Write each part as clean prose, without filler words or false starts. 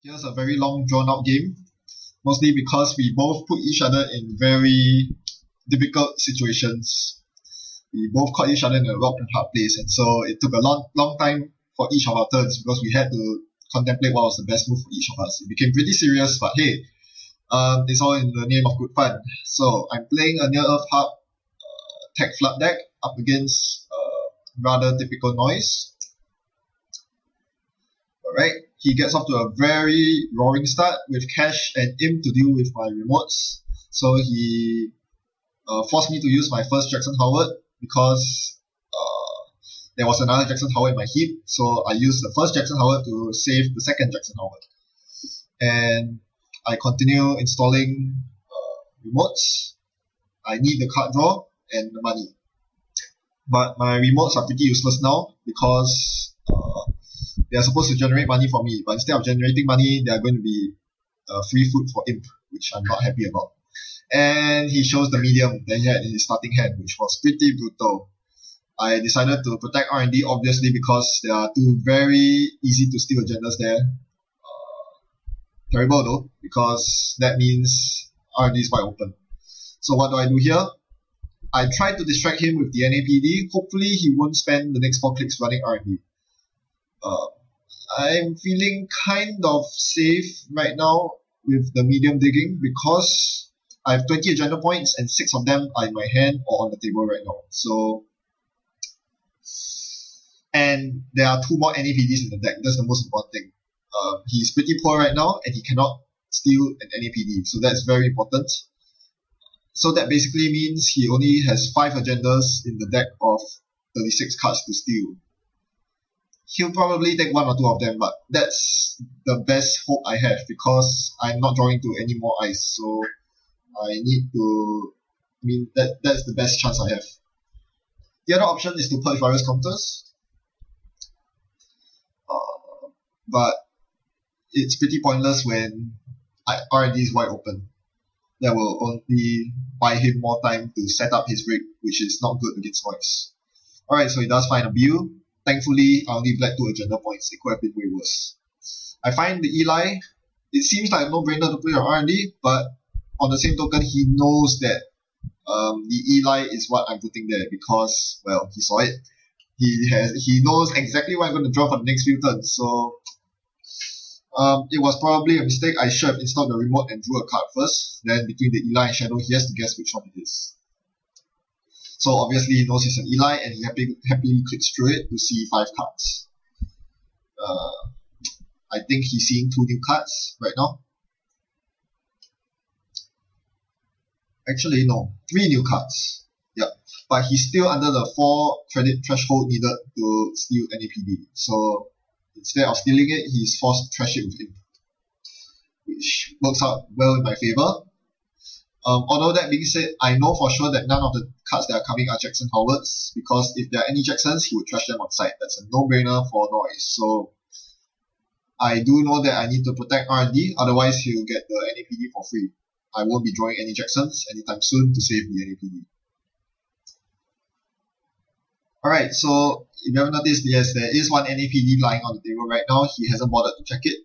Here's a very long drawn out game, mostly because we both put each other in very difficult situations. We both caught each other in a rock and hard place, and so it took a long time for each of our turns because we had to contemplate what was the best move for each of us. It became pretty serious, but hey, it's all in the name of good fun. So I'm playing a near Earth hub tagflood deck up against rather typical noise. Alright, he gets off to a very roaring start with cash and imp to deal with my remotes. So he forced me to use my first Jackson Howard because there was another Jackson Howard in my heap. So I used the first Jackson Howard to save the second Jackson Howard. And I continue installing remotes. I need the card draw and the money. But my remotes are pretty useless now because they are supposed to generate money for me. But instead of generating money, they are going to be free food for imp, which I'm not happy about. And he shows the medium that he had in his starting hand, which was pretty brutal. I decided to protect R&D, obviously, because there are two very easy to steal agendas there. Terrible though, because that means R&D is wide open. So what do I do here? I try to distract him with the NAPD. Hopefully he won't spend the next 4 clicks running R&D. I'm feeling kind of safe right now with the medium digging because I have 20 agenda points and 6 of them are in my hand or on the table right now. So, and there are 2 more NAPDs in the deck. That's the most important thing. He's pretty poor right now and he cannot steal an NAPD. So that's very important. So that basically means he only has 5 agendas in the deck of 36 cards to steal. He'll probably take 1 or 2 of them, but that's the best hope I have because I'm not drawing to any more ice. So I need to, that's the best chance I have. The other option is to purge virus counters. But it's pretty pointless when R&D is wide open. That will only buy him more time to set up his rig, which is not good against noise. Alright, so he does find a Bill. Thankfully, I only bled 2 agenda points. It could have been way worse. I find the Eli. It seems like a no-brainer to play on R&D, but on the same token, he knows that the Eli is what I'm putting there because, well, he saw it. He knows exactly what I'm going to draw for the next few turns. So it was probably a mistake. I should have installed the remote and drew a card first. Then between the Eli and Shadow, he has to guess which one it is. So obviously he knows it's an Eli and he happily clicks through it to see 5 cards. I think he's seeing 2 new cards right now. Actually, no, 3 new cards. Yeah, but he's still under the 4 credit threshold needed to steal NAPD. So instead of stealing it, he's forced to trash it with imp, which works out well in my favor. Although that being said, I know for sure that none of the cards that are coming are Jackson Howards, because if there are any Jacksons, he would trash them on side. That's a no-brainer for noise. So I do know that I need to protect R&D, otherwise he'll get the NAPD for free. I won't be drawing any Jacksons anytime soon to save the NAPD. Alright, so if you haven't noticed, yes, there is 1 NAPD lying on the table right now. He hasn't bothered to check it.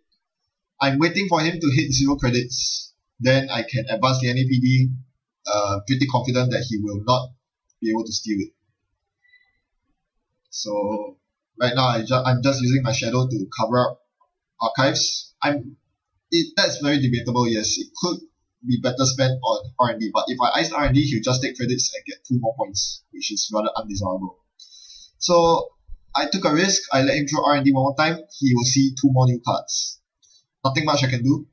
I'm waiting for him to hit 0 credits. Then I can advance the NAPD, pretty confident that he will not be able to steal it. So right now I'm just using my shadow to cover up archives. That's very debatable, yes. It could be better spent on R&D, but if I ice R&D, he'll just take credits and get 2 more points, which is rather undesirable. So I took a risk. I let him draw R&D 1 more time. He will see 2 more new cards. Nothing much I can do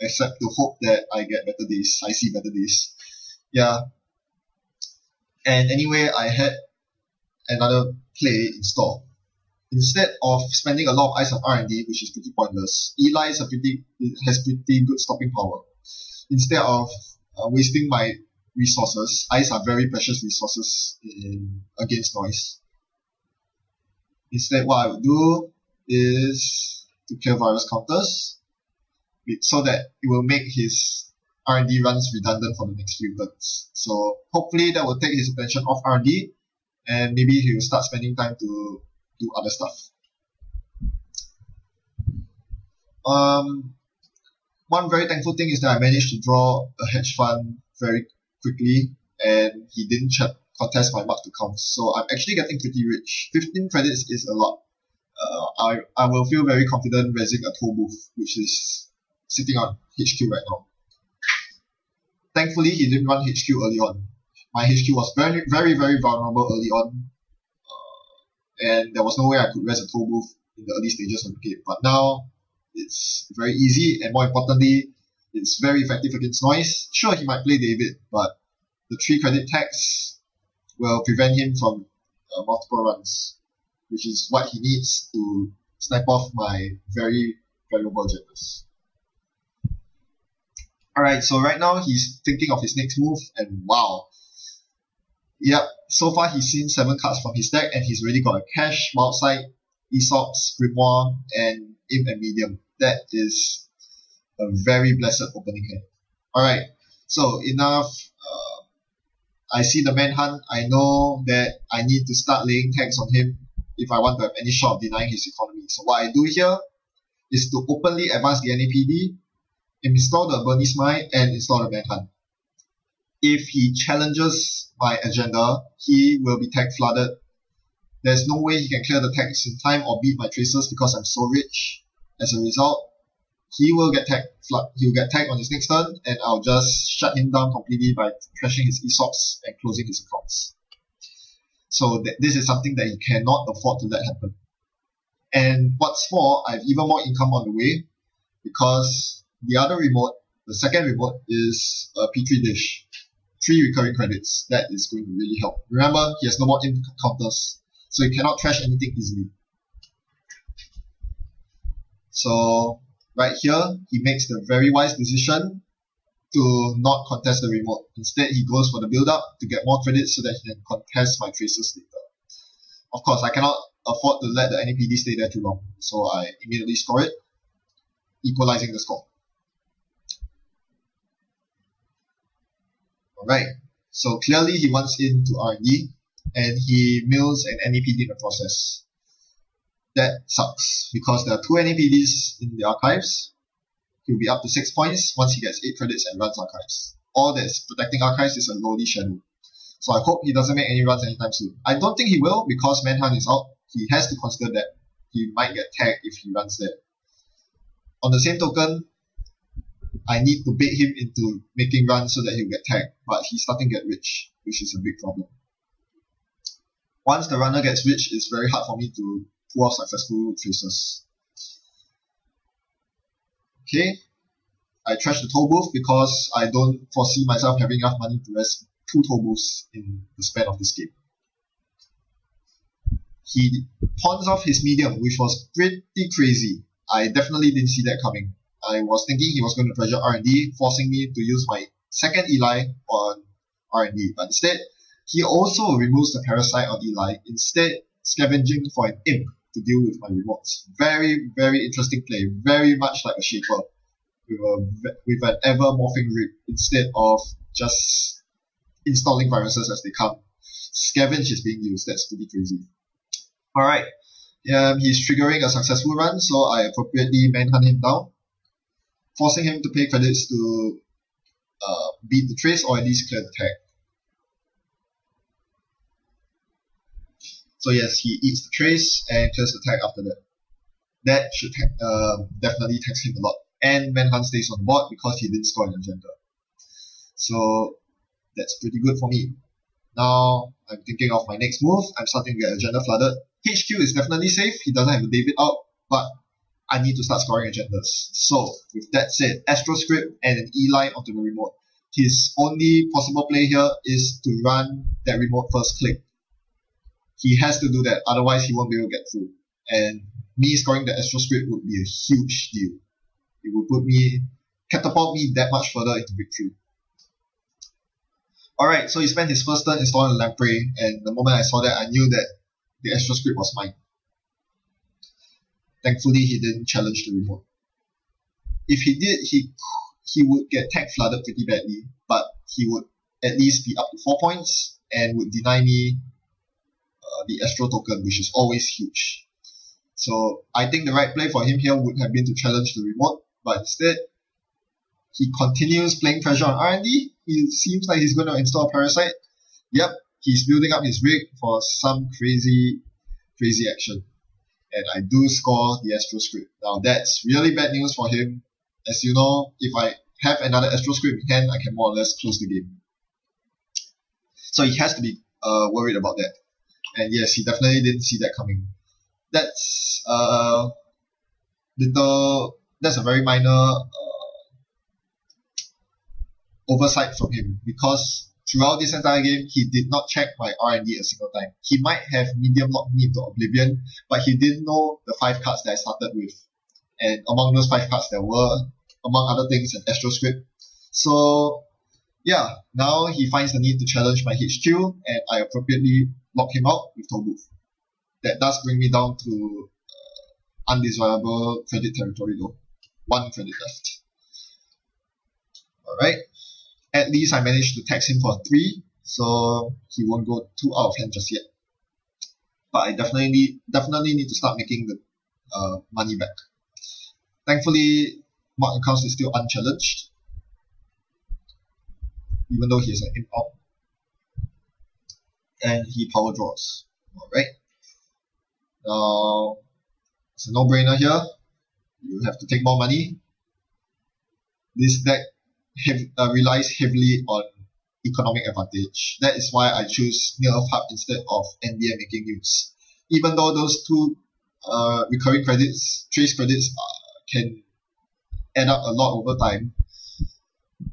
except to hope that I get better days. I see better days. Yeah. And anyway, I had another play in store. Instead of spending a lot of ice on R&D, which is pretty pointless, Eli has pretty good stopping power. Instead of wasting my resources, ice are very precious resources against noise. Instead, what I would do is to clear virus counters, so that it will make his R&D runs redundant for the next few turns. So hopefully that will take his attention off R&D and maybe he will start spending time to do other stuff. one very thankful thing is that I managed to draw a hedge fund very quickly, and he didn't contest my mark to count. So I'm actually getting pretty rich. 15 credits is a lot. I will feel very confident raising a toll booth, which is sitting on HQ right now. Thankfully, he didn't run HQ early on. My HQ was very, very, very vulnerable early on, and there was no way I could raise a toll booth in the early stages of the game. But now, it's very easy, and more importantly, it's very effective against noise. Sure, he might play David, but the 3 credit tax will prevent him from multiple runs, which is what he needs to snipe off my very valuable agendas. Alright, so right now he's thinking of his next move, and wow. Yep, so far he's seen 7 cards from his deck, and he's already got a Cash, Wyldside, Aesops, Grimoire, and Imp and Medium. That is a very blessed opening hand. Alright, so enough. I see the Manhunt. I know that I need to start laying tags on him if I want to have any shot of denying his economy. So what I do here is to openly advance the NAPD, install the Bernices and install the Manhunt. If he challenges my agenda, he will be tag flooded. There's no way he can clear the tags in time or beat my tracers because I'm so rich. As a result, he will get tagged. He'll get tagged on his next turn, and I'll just shut him down completely by trashing his Aesops and closing his accounts. So this is something that he cannot afford to let happen. And what's more, I have even more income on the way, because the other remote, the second remote, is a Petri Dish. 3 recurring credits. That is going to really help. Remember, he has no more imp counters, so he cannot trash anything easily. So right here, he makes the very wise decision to not contest the remote. Instead, he goes for the build-up to get more credits so that he can contest my tracers later. Of course, I cannot afford to let the NAPD stay there too long, so I immediately score it, equalizing the score. Alright, so clearly he wants into R&D, and he mills an NAPD in the process. That sucks, because there are 2 NAPDs in the archives. He'll be up to 6 points once he gets 8 credits and runs archives. All that's protecting archives is a lowly shadow. So I hope he doesn't make any runs anytime soon. I don't think he will, because Manhunt is out. He has to consider that he might get tagged if he runs there. On the same token, I need to bait him into making runs so that he'll get tagged, but he's starting to get rich, which is a big problem. Once the runner gets rich, it's very hard for me to pull off successful traces. Okay, I trash the toll booth because I don't foresee myself having enough money to rest 2 toll booths in the span of this game. He pawns off his medium, which was pretty crazy. I definitely didn't see that coming. I was thinking he was going to pressure R&D, forcing me to use my second Eli on R&D. But instead, he also removes the parasite on Eli, instead scavenging for an imp to deal with my remotes. Very, very interesting play. Very much like a shaper with an ever-morphing rip instead of just installing viruses as they come. Scavenge is being used. That's pretty crazy. Alright. He's triggering a successful run, so I appropriately manhunt him down, forcing him to pay credits to beat the trace or at least clear the tag. So yes, he eats the trace and clears the tag after that. That should definitely tax him a lot. And Manhunt stays on board because he didn't score an agenda. So that's pretty good for me. Now I'm thinking of my next move. I'm starting to get agenda flooded. HQ is definitely safe. He doesn't have a David out, but I need to start scoring agendas. So with that said, Astro Script and an E-line onto the remote. His only possible play here is to run that remote first click. He has to do that, otherwise he won't be able to get through. And me scoring the Astro Script would be a huge deal. It would catapult me that much further into victory. Alright, so he spent his first turn installing the Lamprey, and the moment I saw that, I knew that the Astro Script was mine. Thankfully, he didn't challenge the remote. If he did, he would get tag flooded pretty badly, but he would at least be up to 4 points and would deny me the Astro token, which is always huge. So I think the right play for him here would have been to challenge the remote, but instead, He continues playing pressure on R&D. It seems like he's going to install a Parasite. Yep, he's building up his rig for some crazy action. And I do score the Astro Script. Now that's really bad news for him. As you know, if I have another Astro Script in hand, I can more or less close the game. So he has to be worried about that. And yes, he definitely didn't see that coming. That's that's a very minor oversight from him, because throughout this entire game, he did not check my R&D a single time. He might have medium locked me into oblivion, but he didn't know the 5 cards that I started with. And among those 5 cards, there were, among other things, an Astro Script. So, yeah, now he finds the need to challenge my HQ, and I appropriately lock him out with Tollbooth. That does bring me down to undesirable credit territory though. 1 credit left. Alright. At least I managed to tax him for 3, so he won't go too out of hand just yet. But I definitely need to start making the money back. Thankfully, Mark accounts is still unchallenged, even though he has an imp out. And he power draws. Alright. Now, it's a no-brainer here. You have to take more money. This deck relies heavily on economic advantage. That is why I choose Near Earth Hub instead of NDM making use. Even though those 2 recurring credits, trace credits, can add up a lot over time,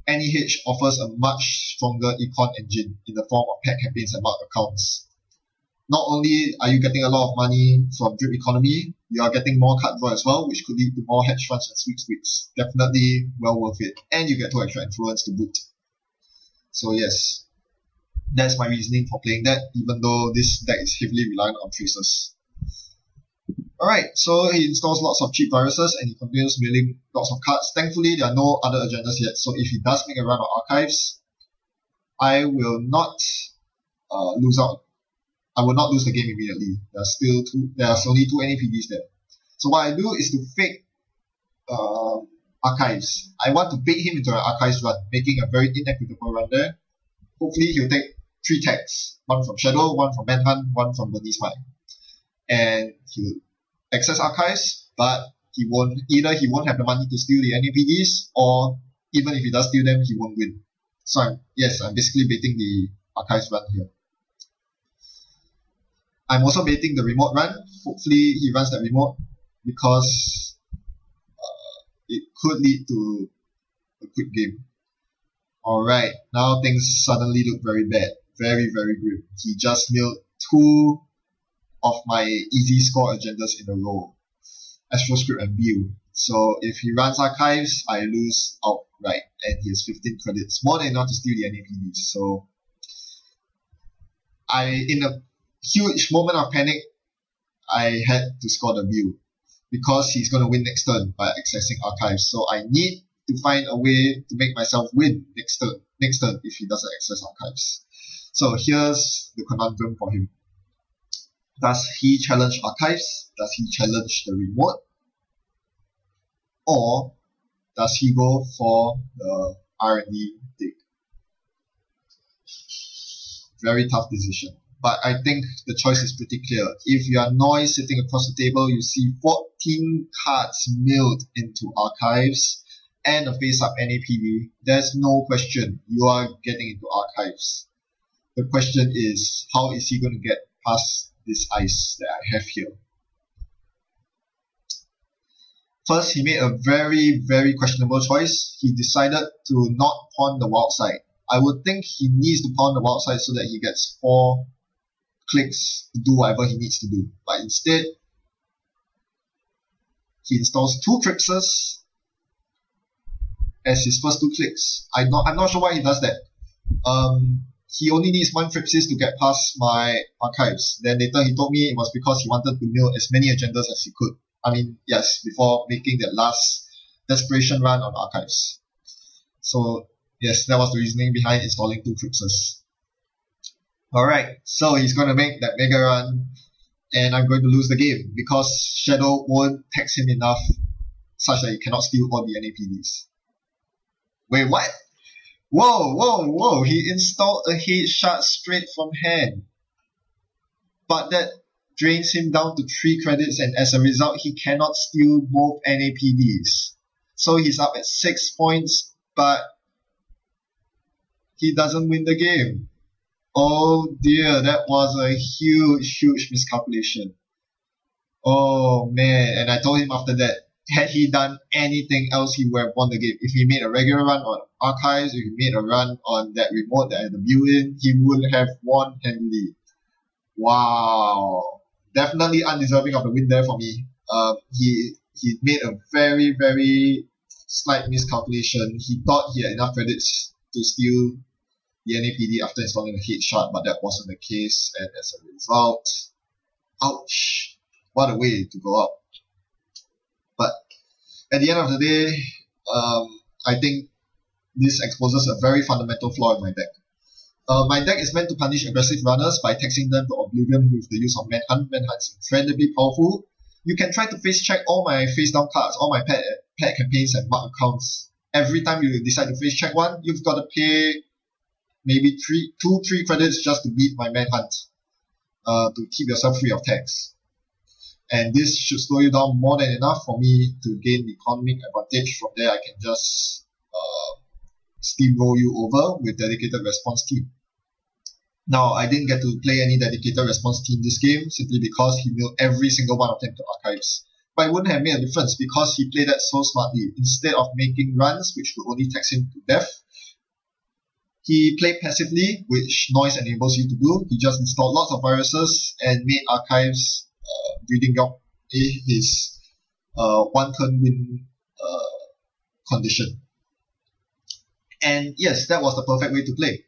NEH offers a much stronger econ engine in the form of pet campaigns and mark accounts. Not only are you getting a lot of money from drip economy, you are getting more card draw as well, which could lead to more hedge funds and sweeps. Definitely well worth it. And you get 2 extra influence to boot. So yes, that's my reasoning for playing that, even though this deck is heavily reliant on traces. Alright, so he installs lots of cheap viruses and he continues milling lots of cards. Thankfully, there are no other agendas yet, so if he does make a run of archives, I will not lose out. I will not lose the game immediately. There's only 2 NAPDs there. So what I do is to fake archives. I want to bait him into an archives run, making a very inequitable run there. Hopefully he'll take 3 tags. 1 from Shadow, 1 from Manhunt, 1 from Bernices and he'll access archives, but he won't have the money to steal the NAPDs, or even if he does steal them, he won't win. So I'm basically baiting the archives run here. I'm also baiting the remote run. Hopefully he runs that remote, because it could lead to a quick game. Alright, now things suddenly look very bad. Very, very grim. He just milled 2 of my easy score agendas in a row. Astro Script and View. So if he runs archives, I lose outright, and he has 15 credits. More than enough to steal the NAPDs. So in a huge moment of panic, I had to score the View, because he's going to win next turn by accessing archives. So I need to find a way to make myself win next turn if he doesn't access archives. So here's the conundrum for him. Does he challenge archives? Does he challenge the remote? Or does he go for the R&D dig? Very tough decision. But I think the choice is pretty clear. If you are Noise sitting across the table, you see 14 cards milled into archives and a face-up NAPD. There's no question you are getting into archives. The question is, how is he going to get past this ice that I have here? First, he made a very, very questionable choice. He decided to not pawn the Wyldside. I would think he needs to pawn the Wyldside so that he gets 4 clicks to do whatever he needs to do. But instead, he installs 2 Crypses as his first 2 clicks. I'm not sure why he does that. He only needs 1 Crypsis to get past my archives. Then later he told me it was because he wanted to mill as many agendas as he could. I mean, yes, before making that last desperation run on archives. So, yes, that was the reasoning behind installing 2 Crypses. Alright, so he's going to make that mega run, and I'm going to lose the game because Shadow won't tax him enough such that he cannot steal all the NAPDs. Wait, what? Whoa. He installed a headshot straight from hand. But that drains him down to 3 credits, and as a result, he cannot steal both NAPDs. So he's up at 6 points, but he doesn't win the game. Oh dear, that was a huge miscalculation. Oh man, and I told him after that, had he done anything else, he would have won the game. If he made a regular run on archives, if he made a run on that remote that I had the view in, he would have won handily. Wow. Definitely undeserving of the win there for me. He made a very slight miscalculation. He thought he had enough credits to steal the NAPD after installing a headshot, but that wasn't the case, and as a result, ouch, what a way to go out. But at the end of the day, I think this exposes a very fundamental flaw in my deck. My deck is meant to punish aggressive runners by taxing them to oblivion with the use of Manhunt. Manhunt is incredibly powerful. You can try to face check all my face down cards, all my pet campaigns and mark accounts. Every time you decide to face check one, you've got to pay maybe 2-3 credits just to beat my Manhunt, to keep yourself free of tax. And this should slow you down more than enough for me to gain the economic advantage. From there, I can just steamroll you over with dedicated response team. Now, I didn't get to play any dedicated response team this game simply because he milled every single one of them to archives. But it wouldn't have made a difference because he played that so smartly. Instead of making runs, which would only tax him to death, he played passively, which noise enables you to do. He just installed lots of viruses and made archives breeding out his one-turn win condition. And yes, that was the perfect way to play.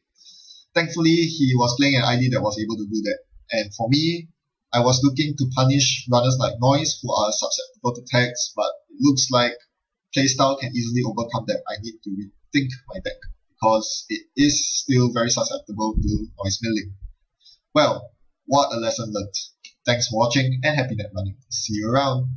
Thankfully, he was playing an ID that was able to do that. And for me, I was looking to punish runners like Noise who are susceptible to tax, but it looks like playstyle can easily overcome that. I need to rethink my deck because it is still very susceptible to noise milling. Well, what a lesson learned. Thanks for watching and happy net running. See you around.